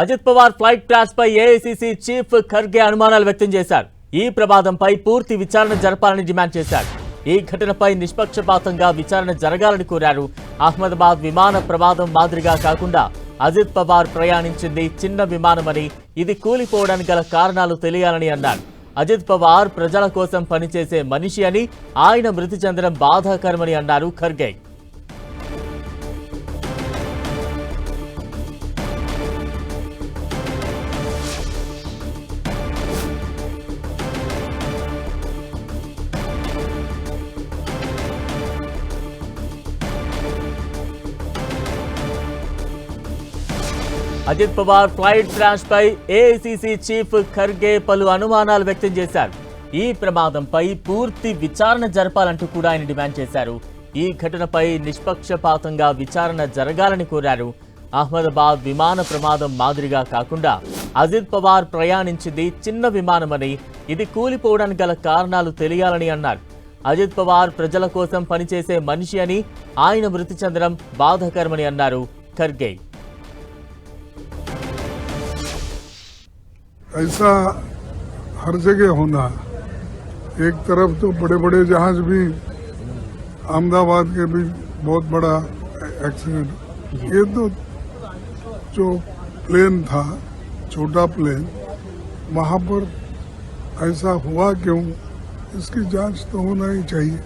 Ajit Pawar flight crash పై AICC chief Kharge అనుమానాలు వ్యక్తం చేశారు. ఈ ప్రమాదంపై పూర్తి విచారణ జరపాలని డిమాండ్ చేశారు. ఈ ఘటనపై నిష్పక్షపాతంగా విచారణ జరగాలని కోరారు. అహ్మదాబాద్ విమాన ప్రమాదం మాదిరిగా కాకుండా అజిత్ పవార్ ప్రయాణించింది చిన్న విమానమని, ఇది కూలిపోవడానికి గల కారణాలు తెలియాలని అన్నారు. అజిత్ పవార్ ప్రజల కోసం పనిచేసే మనిషి అని, ఆయన మృతి చెందడం బాధాకరమని అన్నారు ఖర్గే. అజిత్ పవార్ ఫ్లైట్ క్రాష్ పై ఏఐసీసీ చీఫ్ ఖర్గే పలు అనుమానాలు వ్యక్తం చేశారు. ఈ ప్రమాదంపై పూర్తి విచారణ జరపాలంటూ కూడా ఆయన డిమాండ్ చేశారు. ఈ ఘటనపై నిష్పక్షపాతంగా విచారణ జరగాలని కోరారు. అహ్మదాబాద్ విమాన ప్రమాదం మాదిరిగా కాకుండా అజిత్ పవార్ ప్రయాణించింది చిన్న విమానమని, ఇది కూలిపోవడానికి గల కారణాలు తెలియాలని అన్నారు. అజిత్ పవార్ ప్రజల కోసం పనిచేసే మనిషి అని, ఆయన మృతి చెందడం బాధాకరమని అన్నారు ఖర్గే. ऐसा हर जगह होना, एक तरफ तो बड़े बड़े जहाज भी, अहमदाबाद के भी बहुत बड़ा एक्सीडेंट, ये तो जो प्लेन था, छोटा प्लेन, वहां पर ऐसा हुआ क्यों, इसकी जांच तो होना ही चाहिए।